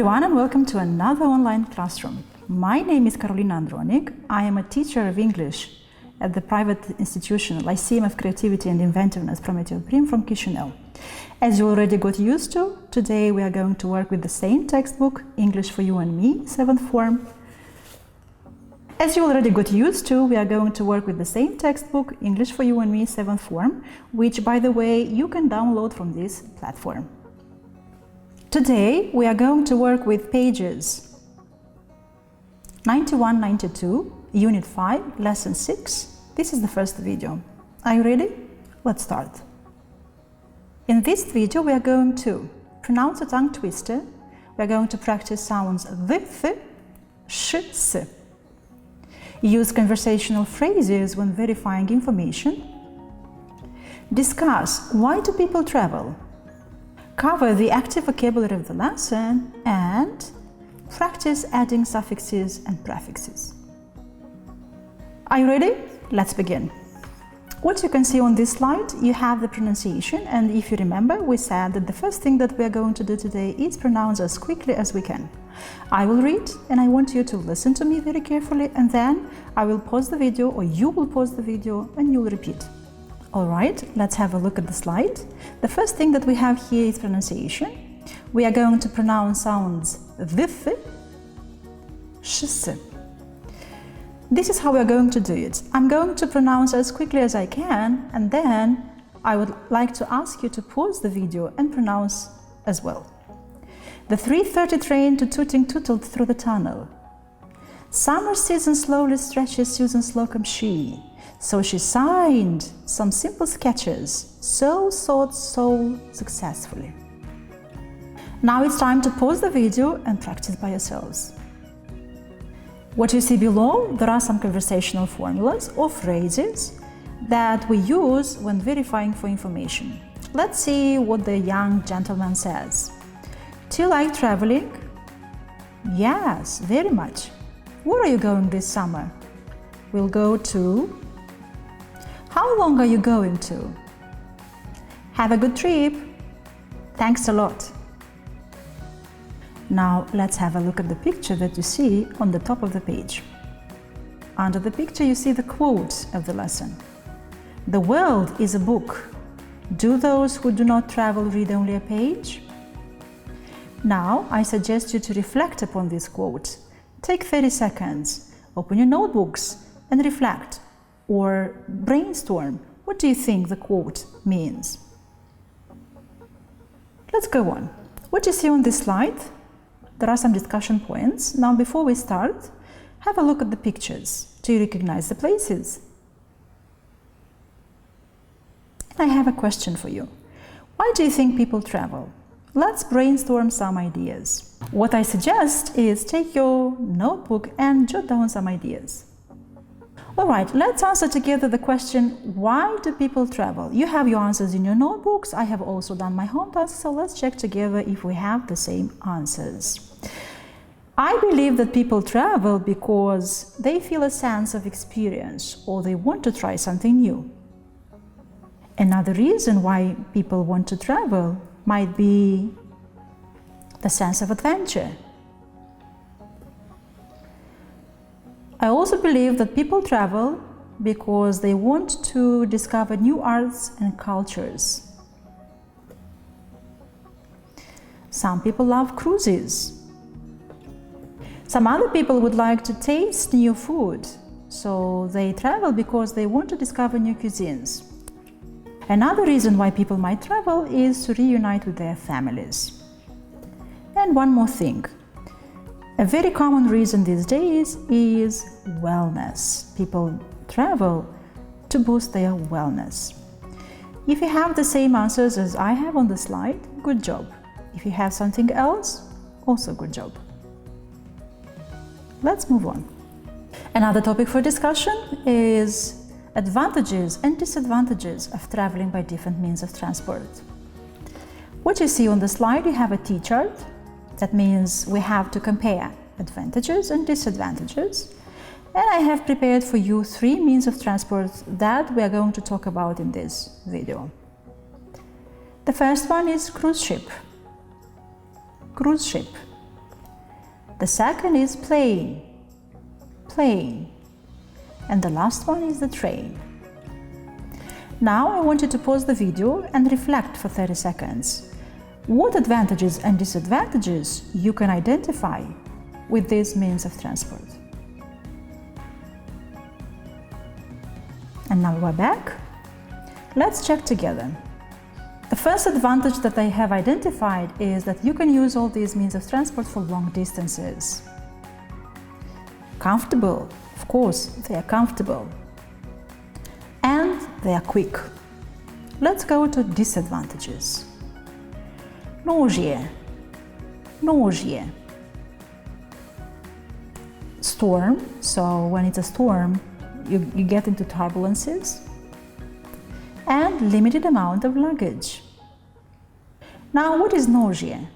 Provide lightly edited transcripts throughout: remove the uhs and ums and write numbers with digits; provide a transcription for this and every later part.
everyone and welcome to another online classroom. My name is Carolina Andronic. I am a teacher of English at the private institution Lyceum of Creativity and Inventiveness Prometeo Prim from Chisinau. As you already got used to, today we are going to work with the same textbook, English for You and Me, 7th form. As you already got used to, we are going to work with the same textbook, English for You and Me, 7th form, which, by the way, you can download from this platform. Today, we are going to work with pages 91-92, Unit 5, Lesson 6. This is the first video. Are you ready? Let's start. In this video, we are going to pronounce a tongue twister. We are going to practice sounds th, sh, s. Use conversational phrases when verifying information. Discuss why do people travel. Cover the active vocabulary of the lesson and practice adding suffixes and prefixes. Are you ready? Let's begin. What you can see on this slide, you have the pronunciation, and if you remember, we said that the first thing that we are going to do today is pronounce as quickly as we can. I will read and I want you to listen to me very carefully, and then I will pause the video, or you will pause the video and you'll repeat. Alright, let's have a look at the slide. The first thing that we have here is pronunciation. We are going to pronounce sounds th, sh, s. This is how we are going to do it. I'm going to pronounce as quickly as I can, and then I would like to ask you to pause the video and pronounce as well. The 3:30 train to Tooting tootled through the tunnel. Summer season slowly stretches Susan Slocum she. So she signed some simple sketches, so thought so successfully. Now it's time to pause the video and practice by yourselves. What you see below, there are some conversational formulas or phrases that we use when verifying for information. Let's see what the young gentleman says. Do you like traveling? Yes, very much. Where are you going this summer? We'll go to. How long are you going to? Have a good trip. Thanks a lot. Now let's have a look at the picture that you see on the top of the page. Under the picture you see the quote of the lesson. The world is a book. Do those who do not travel read only a page? Now I suggest you to reflect upon this quote. Take 30 seconds, open your notebooks and reflect or brainstorm. What do you think the quote means? Let's go on. What you see on this slide? There are some discussion points. Now before we start, have a look at the pictures. Do you recognize the places? I have a question for you. Why do you think people travel? Let's brainstorm some ideas. What I suggest is take your notebook and jot down some ideas. Alright, let's answer together the question, why do people travel? You have your answers in your notebooks. I have also done my home task, so let's check together if we have the same answers. I believe that people travel because they feel a sense of experience or they want to try something new. Another reason why people want to travel might be the sense of adventure. I also believe that people travel because they want to discover new arts and cultures. Some people love cruises. Some other people would like to taste new food, so they travel because they want to discover new cuisines. Another reason why people might travel is to reunite with their families. And one more thing. A very common reason these days is wellness. People travel to boost their wellness. If you have the same answers as I have on the slide, good job. If you have something else, also good job. Let's move on. Another topic for discussion is advantages and disadvantages of traveling by different means of transport. What you see on the slide, you have a T-chart. That means we have to compare advantages and disadvantages. And I have prepared for you 3 means of transport that we are going to talk about in this video. The first one is cruise ship. Cruise ship. The second is plane, plane. And the last one is the train. Now I want you to pause the video and reflect for 30 seconds. What advantages and disadvantages you can identify with these means of transport? And now we're back. Let's check together. The first advantage that I have identified is that you can use all these means of transport for long distances. Comfortable, of course, they are comfortable. And they are quick. Let's go to disadvantages. Nausea, nausea. Storm, so when it's a storm, you get into turbulences. And limited amount of luggage. Now, what is nausea?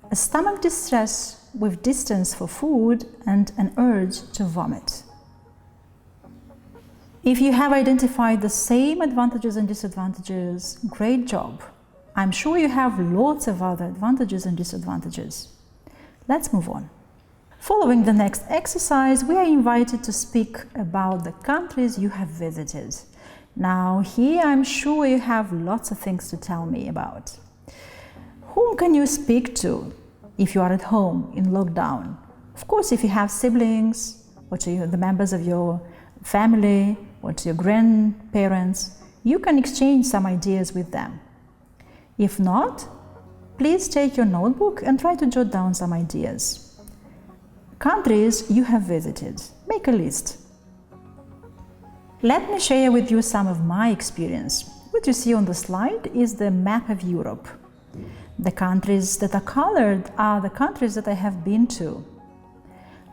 A stomach distress with distance for food and an urge to vomit. If you have identified the same advantages and disadvantages, great job. I'm sure you have lots of other advantages and disadvantages. Let's move on. Following the next exercise, we are invited to speak about the countries you have visited. Now, here I'm sure you have lots of things to tell me about. Whom can you speak to if you are at home in lockdown? Of course, if you have siblings, or to the members of your family, or to your grandparents, you can exchange some ideas with them. If not, please take your notebook and try to jot down some ideas. Countries you have visited. Make a list. Let me share with you some of my experience. What you see on the slide is the map of Europe. The countries that are colored are the countries that I have been to.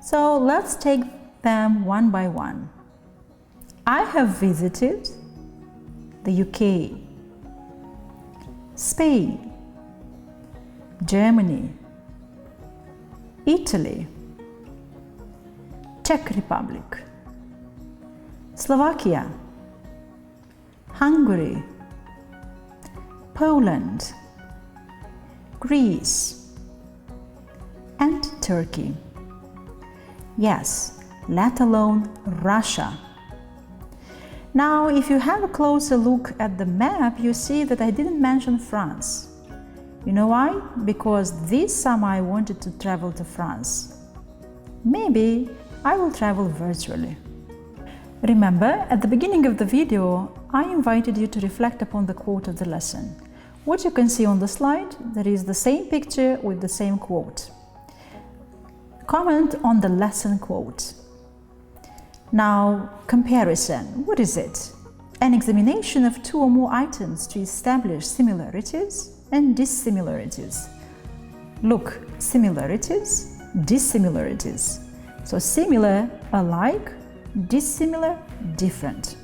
So let's take them one by one. I have visited the UK, Spain, Germany, Italy, Czech Republic, Slovakia, Hungary, Poland, Greece, and Turkey. Yes, let alone Russia. Now, if you have a closer look at the map, you see that I didn't mention France. You know why? Because this summer I wanted to travel to France. Maybe I will travel virtually. Remember, at the beginning of the video, I invited you to reflect upon the quote of the lesson. What you can see on the slide, there is the same picture with the same quote. Comment on the lesson quote. Now, comparison. What is it? An examination of two or more items to establish similarities and dissimilarities. Look, similarities, dissimilarities. So similar, alike, dissimilar, different.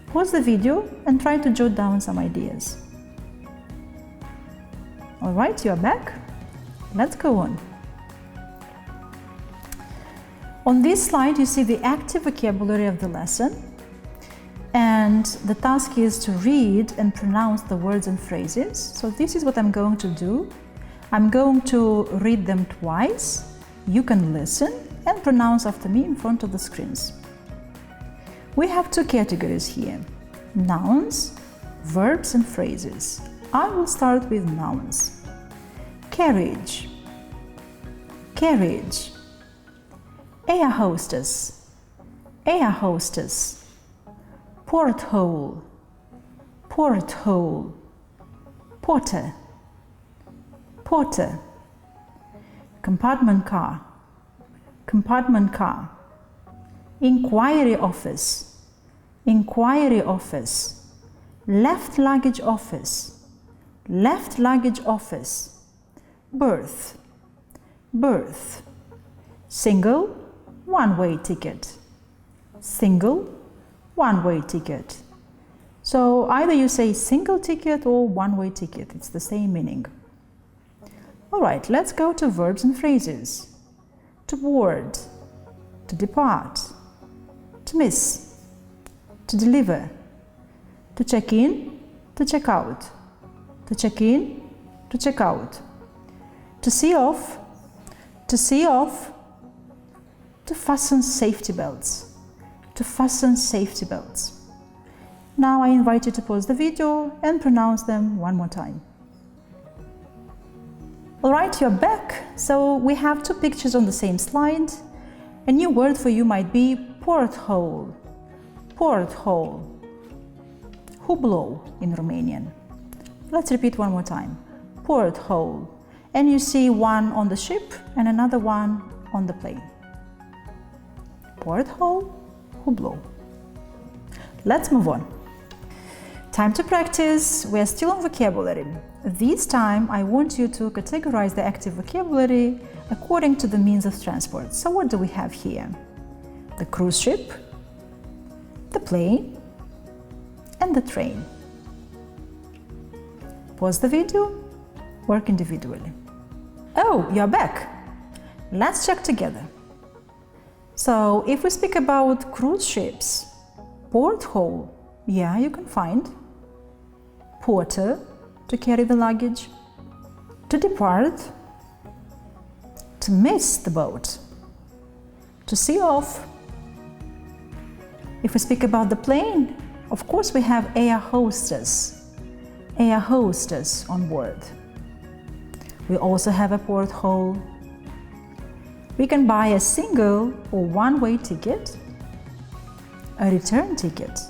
Pause the video and try to jot down some ideas. All right, you're back. Let's go on. On this slide, you see the active vocabulary of the lesson, and the task is to read and pronounce the words and phrases. So this is what I'm going to do. I'm going to read them twice. You can listen and pronounce after me in front of the screens. We have two categories here: nouns, verbs and phrases. I will start with nouns. Carriage, carriage. Air hostess, air hostess. Porthole, porthole. Porter, porter. Compartment car, compartment car. Inquiry office, inquiry office. Left luggage office, left luggage office. Berth, berth. Single, one-way ticket. Single, one-way ticket. So either you say single ticket or one-way ticket. It's the same meaning. All right, let's go to verbs and phrases. To board, to depart, to miss, to deliver, to check in, to check out, to check in, to check out, to see off, to see off, to fasten safety belts, to fasten safety belts. Now I invite you to pause the video and pronounce them one more time. Alright, you're back. So we have two pictures on the same slide. A new word for you might be porthole. Porthole. Hublou in Romanian. Let's repeat one more time. Porthole. And you see one on the ship and another one on the plane. Porthole, hublou. Let's move on. Time to practice. We are still on vocabulary. This time I want you to categorize the active vocabulary according to the means of transport. So what do we have here? The cruise ship, the plane, and the train. Pause the video, work individually. Oh, you're back! Let's check together. So if we speak about cruise ships, porthole, yeah, you can find. Porter, to carry the luggage. To depart, to miss the boat. To see off. If we speak about the plane, of course we have air hostess on board. We also have a porthole. We can buy a single or one-way ticket, a return ticket.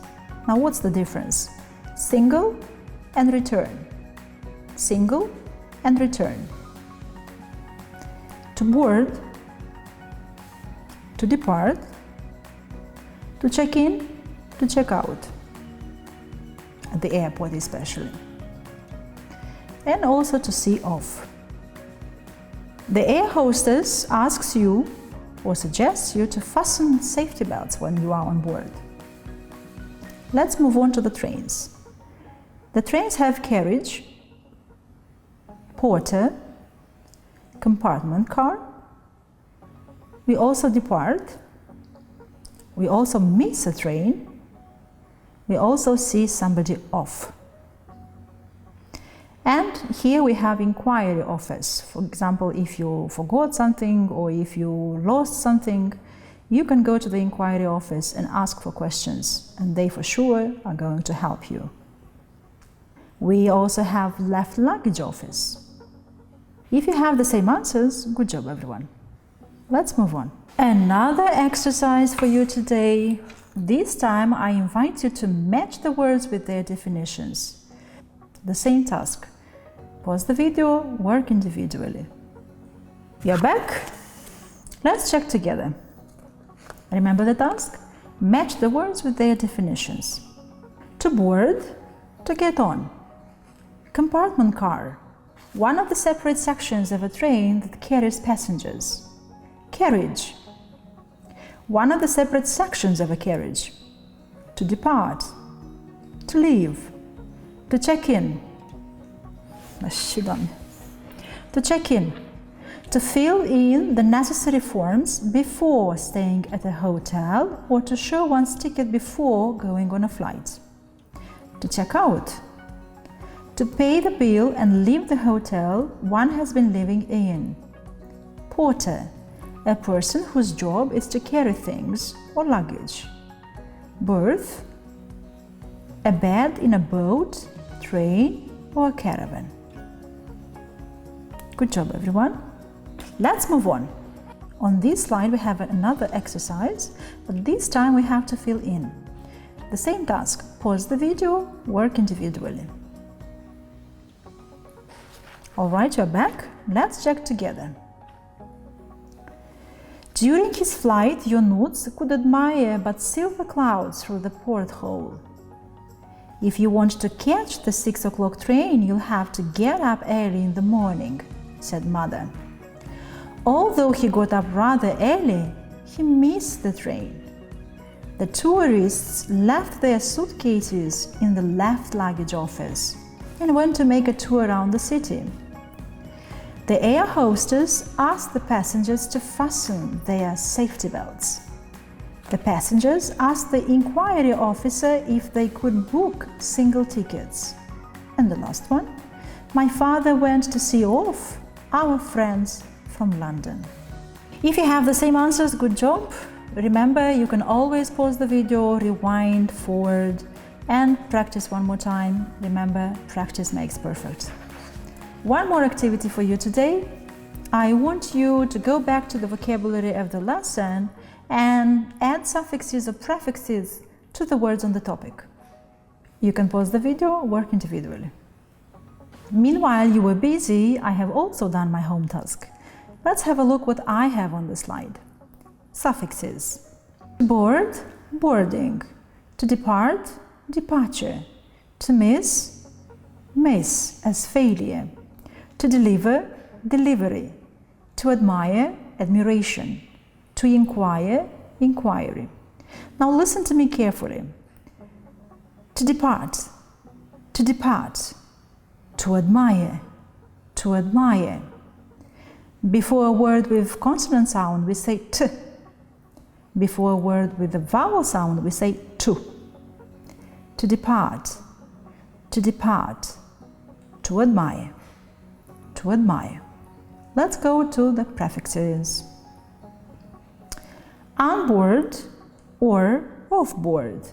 Now what's the difference? Single and return. Single and return. To board, to depart, to check in, to check out, at the airport especially, and also to see off. The air hostess asks you or suggests you to fasten safety belts when you are on board. Let's move on to the trains. The trains have carriage, porter, compartment car. We also depart. We also miss a train. We also see somebody off. And here we have inquiry office. For example, if you forgot something or if you lost something, you can go to the inquiry office and ask for questions, and they for sure are going to help you. We also have left luggage office. If you have the same answers, good job everyone. Let's move on. Another exercise for you today. This time I invite you to match the words with their definitions. The same task. Pause the video, work individually. You're back? Let's check together. Remember the task? Match the words with their definitions. To board, to get on. Compartment car. One of the separate sections of a train that carries passengers. Carriage. One of the separate sections of a carriage. To depart. To leave. To check in. To check in. To fill in the necessary forms before staying at a hotel or to show one's ticket before going on a flight. To check out. To pay the bill and leave the hotel one has been living in. Porter. A person whose job is to carry things or luggage. Berth. A bed in a boat, train, or a caravan. Good job, everyone. Let's move on. On this slide, we have another exercise, but this time we have to fill in. The same task. Pause the video, work individually. All right, you're back. Let's check together. During his flight, Ionuț could admire but silver clouds through the porthole. If you want to catch the 6 o'clock train, you'll have to get up early in the morning, said Mother. Although he got up rather early, he missed the train. The tourists left their suitcases in the left luggage office and went to make a tour around the city. The air hostess asked the passengers to fasten their safety belts. The passengers asked the inquiry officer if they could book single tickets. And the last one, my father went to see off our friends from London. If you have the same answers, good job. Remember, you can always pause the video, rewind, forward, and practice one more time. Remember, practice makes perfect. One more activity for you today. I want you to go back to the vocabulary of the lesson and add suffixes or prefixes to the words on the topic. You can pause the video, work individually. Meanwhile, you were busy, I have also done my home task. Let's have a look what I have on the slide. Suffixes. Board, boarding. To depart, departure. To miss, miss as failure. To deliver, delivery. To admire, admiration. To inquire, inquiry. Now listen to me carefully. To depart, to depart. To admire, to admire. Before a word with consonant sound, we say t. Before a word with a vowel sound, we say to. To depart, to depart. To admire, to admire. Let's go to the prefixes. On board or off board.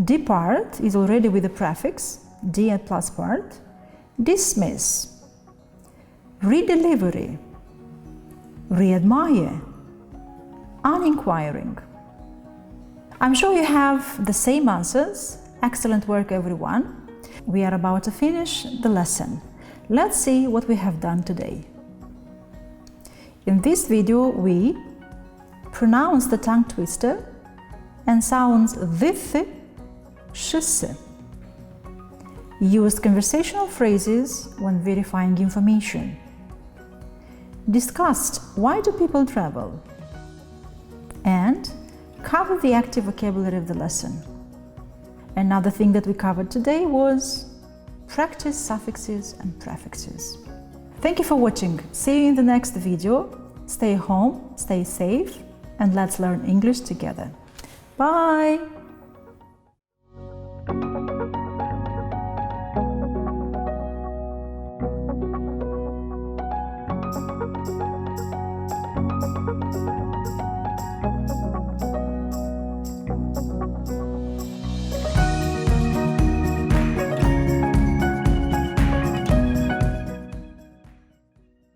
Depart is already with the prefix, d and plus part. Dismiss. Redelivery. Readmire. Uninquiring. I'm sure you have the same answers. Excellent work, everyone. We are about to finish the lesson. Let's see what we have done today. In this video, we pronounce the tongue twister and sounds th, sh. Used conversational phrases when verifying information. Discussed why do people travel? And covered the active vocabulary of the lesson. Another thing that we covered today was practice suffixes and prefixes. Thank you for watching. See you in the next video. Stay home, stay safe, and let's learn English together. Bye!